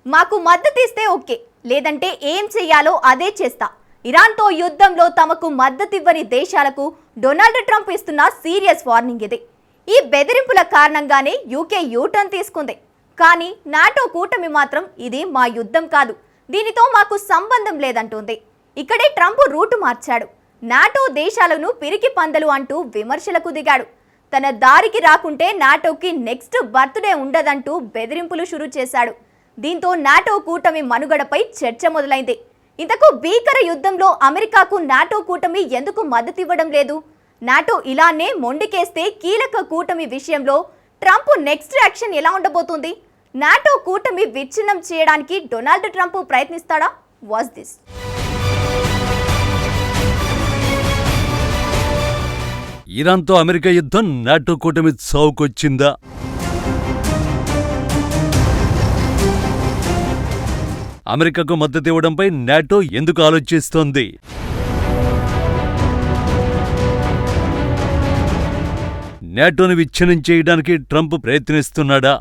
మాకు మద్దతిస్తే ఓకే, లేదంటే ఏం చెయ్యాలో అదే చేస్తా. ఇరాన్తో యుద్ధంలో తమకు మద్దతివ్వని దేశాలకు డొనాల్డ్ ట్రంప్ ఇస్తున్న సీరియస్ వార్నింగ్ ఇది. ఈ బెదిరింపుల కారణంగానే యూకే యూటర్న్ తీసుకుంది. కానీ నాటో కూటమి మాత్రం ఇది మా యుద్ధం కాదు, దీనితో మాకు సంబంధం లేదంటుంది. ఇక్కడే ట్రంప్ రూటు మార్చాడు. నాటో దేశాలను పిరికి పందలు అంటూ విమర్శలకు దిగాడు. తన దారికి రాకుంటే నాటోకి నెక్స్ట్ బర్త్డే ఉండదంటూ బెదిరింపులు షురూ చేశాడు. దీంతో నాటో కూటమి మనుగడపై చర్చ మొదలైంది. ఇంతకు భీకర యుద్ధంలో అమెరికాకు నాటో కూటమి ఎందుకు మద్దతివ్వడం లేదు? నాటో ఇలానే మొండికేస్తే కీలక కూటమి విషయంలో ట్రంప్ నెక్స్ట్ యాక్షన్ ఎలా ఉండబోతుంది? నాటో కూటమి విచ్ఛిన్నం చేయడానికి డొనాల్డ్ ట్రంప్ ప్రయత్నిస్తాడా? Watch this. ఇరాన్తో అమెరికా యుద్ధం నాటో కూటమి చావుకొచ్చిందా? అమెరికాకు మద్దతు ఇవ్వడంపై నాటో ఎందుకు ఆలోచిస్తోంది? నాటోను విచ్ఛిన్నం చేయడానికి ట్రంప్ ప్రయత్నిస్తున్నాడా?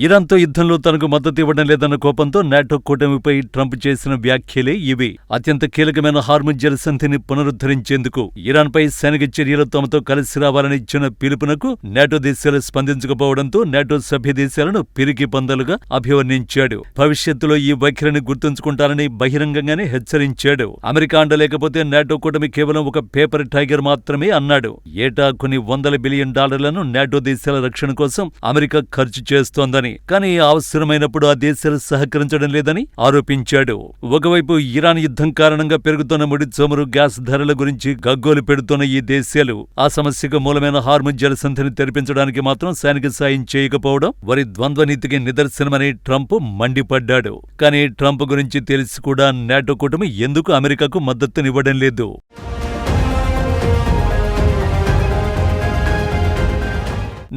ఇరాన్తో యుద్ధంలో తనకు మద్దతు ఇవ్వడం లేదన్న కోపంతో నాటో కూటమిపై ట్రంప్ చేసిన వ్యాఖ్యలే ఇవి. అత్యంత కీలకమైన హార్ముజ్ జలసంధిని పునరుద్ధరించేందుకు ఇరాన్పై సైనిక చర్యలు తమతో కలిసి రావాలని ఇచ్చిన పిలుపునకు నాటో దేశాలు స్పందించకపోవడంతో నాటో సభ్య దేశాలను పిరికి పందలుగా అభివర్ణించాడు. భవిష్యత్తులో ఈ వైఖరిని గుర్తుంచుకుంటారని బహిరంగంగానే హెచ్చరించాడు. అమెరికా అండలేకపోతే నాటో కూటమి కేవలం ఒక పేపర్ టైగర్ మాత్రమే అన్నాడు. ఏటా కొన్ని $100 బిలియన్ నాటో దేశాల రక్షణ కోసం అమెరికా ఖర్చు చేస్తోందని, కానీ అవసరమైనప్పుడు ఆ దేశాలు సహకరించడం లేదని ఆరోపించాడు. ఒకవైపు ఇరాన్ యుద్ధం కారణంగా పెరుగుతున్న ముడి చమురు, గ్యాస్ ధరల గురించి గగ్గోలు పెడుతున్న ఈ దేశాలు ఆ సమస్యకు మూలమైన హార్ముజ్ జలసంధిని తెరిపించడానికి మాత్రం సైనిక సాయం చేయకపోవడం వారి ద్వంద్వనీతికి నిదర్శనమని ట్రంప్ మండిపడ్డాడు. కానీ ట్రంప్ గురించి తెలిసి కూడా నాటో కూటమి ఎందుకు అమెరికాకు మద్దతునివ్వడం లేదు?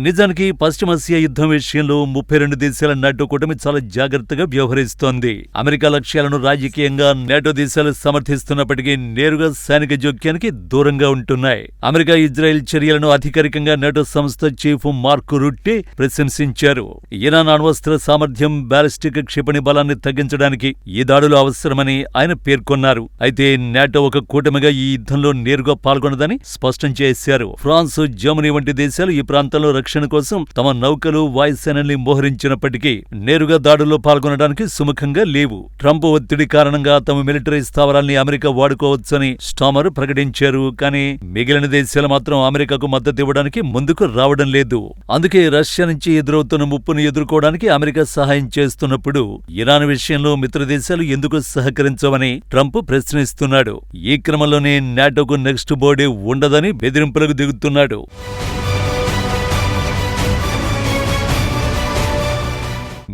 నిజానికి పశ్చిమాసియా యుద్ధం విషయంలో 32 దేశాల నాటో కూటమి చాలా జాగ్రత్తగా వ్యవహరిస్తోంది. అమెరికా లక్ష్యాలను రాజకీయంగా నాటో దేశాలు సమర్థిస్తున్నప్పటికీ నేరుగా సైనిక జోక్యానికి దూరంగా ఉంటున్నాయి. అమెరికా ఇజ్రాయెల్ చర్యలను అధికారికంగా నాటో సంస్థ చీఫ్ మార్క్ రుట్టే ప్రశంసించారు. ఇరాన్ అణ్వస్త్ర సామర్థ్యం, బ్యాలిస్టిక్ క్షిపణి బలాన్ని తగ్గించడానికి ఈ దాడులు అవసరమని ఆయన పేర్కొన్నారు. అయితే నాటో ఒక కూటమిగా ఈ యుద్ధంలో నేరుగా పాల్గొనదని స్పష్టం చేశారు. ఫ్రాన్స్, జర్మనీ వంటి దేశాలు ఈ ప్రాంతంలో రక్షణ కోసం తమ నౌకలు, వాయుసేనల్ని మోహరించినప్పటికీ నేరుగా దాడుల్లో పాల్గొనడానికి సుముఖంగా లేవు. ట్రంప్ ఒత్తిడి కారణంగా తమ మిలిటరీ స్థావరాల్ని అమెరికా వాడుకోవచ్చని స్టామర్ ప్రకటించారు. కానీ మిగిలిన దేశాలు మాత్రం అమెరికాకు మద్దతు ఇవ్వడానికి ముందుకు రావడం లేదు. అందుకే రష్యా నుంచి ఎదురవుతున్న ముప్పును ఎదుర్కోవడానికి అమెరికా సహాయం చేస్తున్నప్పుడు ఇరాన్ విషయంలో మిత్రదేశాలు ఎందుకు సహకరించవని ట్రంప్ ప్రశ్నిస్తున్నాడు. ఈ క్రమంలోనే నాటోకు నెక్స్ట్ బోర్డే ఉండదని బెదిరింపులకు దిగుతున్నాడు.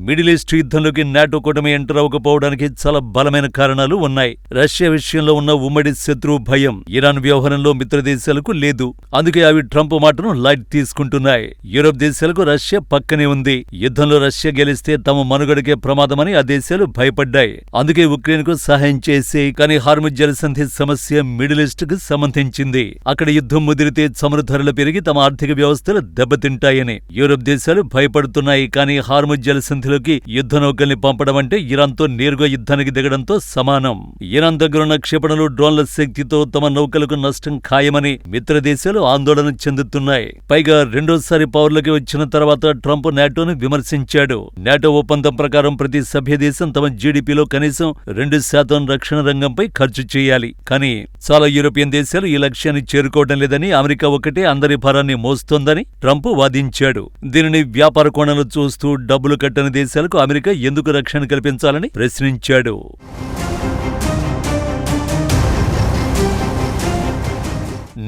మిడిల్ ఈస్ట్ యుద్ధంలోకి నాటో కూటమి ఎంటర్ అవ్వకపోవడానికి చాలా బలమైన కారణాలు ఉన్నాయి. రష్యా విషయంలో ఉన్న ఉమ్మడి శత్రువు భయం ఇరాన్ వ్యవహారంలో మిత్రదేశాలకు లేదు. అందుకే అవి ట్రంప్ మాటను లైట్ తీసుకుంటున్నాయి. యూరోప్ దేశాలకు రష్యా పక్కనే ఉంది. యుద్ధంలో రష్యా గెలిస్తే తమ మనుగడకే ప్రమాదమని ఆ దేశాలు భయపడ్డాయి. అందుకే ఉక్రెయిన్కు సహాయం చేసే. కానీ హార్ముజ్ జలసంధి సమస్య మిడిల్ ఈస్ట్ కు సంబంధించింది. అక్కడ యుద్ధం ముదిరితే చమురు ధరలు పెరిగి తమ ఆర్థిక వ్యవస్థలు దెబ్బతింటాయని యూరోప్ దేశాలు భయపడుతున్నాయి. కానీ హార్ముజ్ జలసంధిలో యుద్ధ నౌకల్ని పంపడం అంటే ఇరాన్తో నేరుగా యుద్ధానికి దిగడంతో సమానం. ఇరాన్ దగ్గరున్న క్షిపణులు, డ్రోన్ల శక్తితో తమ నౌకలకు నష్టం ఖాయమని మిత్రదేశాలు ఆందోళన చెందుతున్నాయి. పైగా రెండోసారి పవర్లోకి వచ్చిన తర్వాత ట్రంప్ నాటోను విమర్శించాడు. నాటో ఒప్పందం ప్రకారం ప్రతి సభ్య దేశం తమ జీడీపీలో కనీసం 2% రక్షణ రంగంపై ఖర్చు చేయాలి. కానీ చాలా యూరోపియన్ దేశాలు ఈ లక్ష్యాన్ని చేరుకోవడం లేదని, అమెరికా ఒకటే అందరి భారాన్ని మోస్తోందని ట్రంప్ వాదించాడు. దీనిని వ్యాపార కోణంలో చూస్తూ డబ్బులు కట్టని దేశాలకు అమెరికా ఎందుకు రక్షణ కల్పించాలని ప్రశ్నించాడు.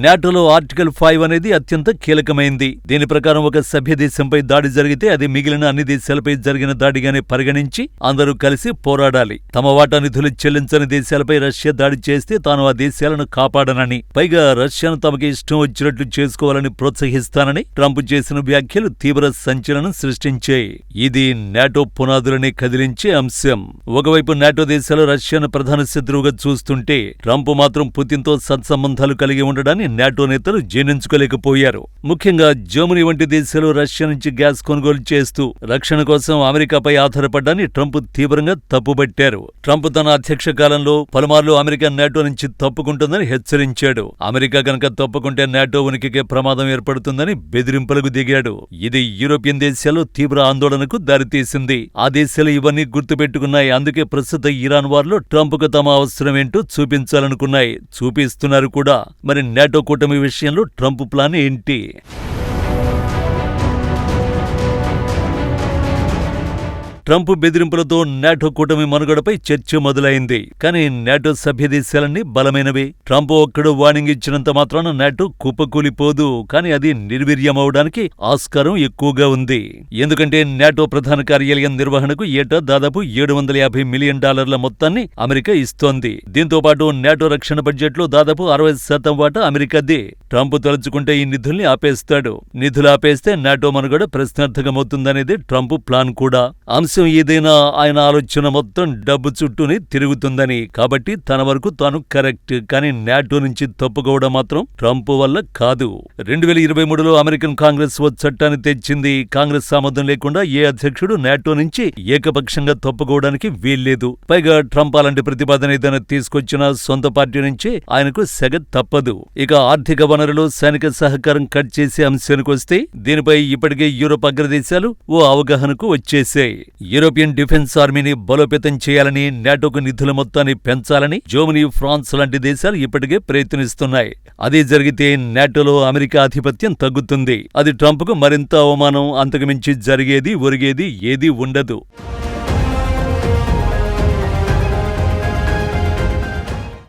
నాటోలో ఆర్టికల్ 5 అనేది అత్యంత కీలకమైంది. దీని ప్రకారం ఒక సభ్య దేశంపై దాడి జరిగితే అది మిగిలిన అన్ని దేశాలపై జరిగిన దాడిగానే పరిగణించి అందరూ కలిసి పోరాడాలి. తమ వాటా నిధులు చెల్లించని దేశాలపై రష్యా దాడి చేస్తే తాను ఆ దేశాలను కాపాడనని, పైగా రష్యాను తమకి ఇష్టం వచ్చినట్లు చేసుకోవాలని ప్రోత్సహిస్తానని ట్రంప్ చేసిన వ్యాఖ్యలు తీవ్ర సంచలనం సృష్టించాయి. ఇది నాటో పునాదులని కదిలించే అంశం. ఒకవైపు నాటో దేశాలు రష్యాను ప్రధాన శత్రువుగా చూస్తుంటే ట్రంప్ మాత్రం పుతిన్తో సత్సంబంధాలు కలిగి ఉండడాన్ని నాటో నేతలు జీర్ణించుకోలేకపోయారు. ముఖ్యంగా జర్మనీ వంటి దేశాలు రష్యా నుంచి గ్యాస్ కొనుగోలు చేస్తూ రక్షణ కోసం అమెరికాపై ఆధారపడ్డాన్ని ట్రంప్ తీవ్రంగా తప్పుబట్టారు. ట్రంప్ తన అధ్యక్ష కాలంలో పలుమార్లు అమెరికా నాటో నుంచి తప్పుకుంటుందని హెచ్చరించాడు. అమెరికా గనక తప్పుకుంటే నాటో ఉనికికే ప్రమాదం ఏర్పడుతుందని బెదిరింపులకు దిగాడు. ఇది యూరోపియన్ దేశాల్లో తీవ్ర ఆందోళనకు దారితీసింది. ఆ దేశాలు ఇవన్నీ గుర్తుపెట్టుకున్నాయి. అందుకే ప్రస్తుత ఇరాన్ వార్లో ట్రంప్కు తమ అవసరమేంటో చూపించాలనుకున్నాయి. చూపిస్తున్నారు కూడా. మరి నాటో కూటమి విషయంలో ట్రంప్ ప్లాన్ ఏంటి? ట్రంప్ బెదిరింపులతో నాటో కూటమి మనుగడపై చర్చ మొదలైంది. కానీ నాటో సభ్య దేశాలన్నీ బలమైనవే. ట్రంప్ ఒక్కడు వార్నింగ్ ఇచ్చినంత మాత్రాన నాటో కుప్పకూలిపోదు. కానీ అది నిర్వీర్యమవడానికి ఆస్కారం ఎక్కువగా ఉంది. ఎందుకంటే నాటో ప్రధాన కార్యాలయం నిర్వహణకు ఏటా దాదాపు $750 మిలియన్ మొత్తాన్ని అమెరికా ఇస్తోంది. దీంతో పాటు నాటో రక్షణ బడ్జెట్లో దాదాపు 60% వాటా అమెరికాదే. ట్రంప్ తలుచుకుంటే ఈ నిధుల్ని ఆపేస్తాడు. నిధులు ఆపేస్తే నాటో మనుగడ ప్రశ్నార్థకమవుతుందనేది ట్రంప్ ప్లాన్ కూడా. అంశం ఏదైనా ఆయన ఆలోచన మొత్తం డబ్బు చుట్టూనే తిరుగుతుందని. కాబట్టి తన వరకు తాను కరెక్ట్. కానీ నాటో నుంచి తప్పుకోవడం మాత్రం ట్రంప్ వల్ల కాదు. 2023లో అమెరికన్ కాంగ్రెస్ ఓ చట్టాన్ని తెచ్చింది. కాంగ్రెస్ ఆమోదం లేకుండా ఏ అధ్యక్షుడు నాటో నుంచి ఏకపక్షంగా తప్పుకోవడానికి వీల్లేదు. పైగా ట్రంప్ అలాంటి ప్రతిపాదన ఏదైనా తీసుకొచ్చినా సొంత పార్టీ నుంచే ఆయనకు సెగ తప్పదు. ఇక ఆర్థిక వనరులు, సైనిక సహకారం కట్ చేసే అంశానికి వస్తే దీనిపై ఇప్పటికే యూరోప్ అగ్రదేశాలు ఓ అవగాహనకు వచ్చేశాయి. యూరోపియన్ డిఫెన్స్ ఆర్మీని బలోపేతం చేయాలని, నాటోకు నిధుల మొత్తాన్ని పెంచాలని జర్మనీ, ఫ్రాన్స్ లాంటి దేశాలు ఇప్పటికే ప్రయత్నిస్తున్నాయి. అదే జరిగితే నాటోలో అమెరికా ఆధిపత్యం తగ్గుతుంది. అది ట్రంప్కు మరింత అవమానం. అంతకుమించి జరిగేది ఒరిగేది ఏదీ ఉండదు.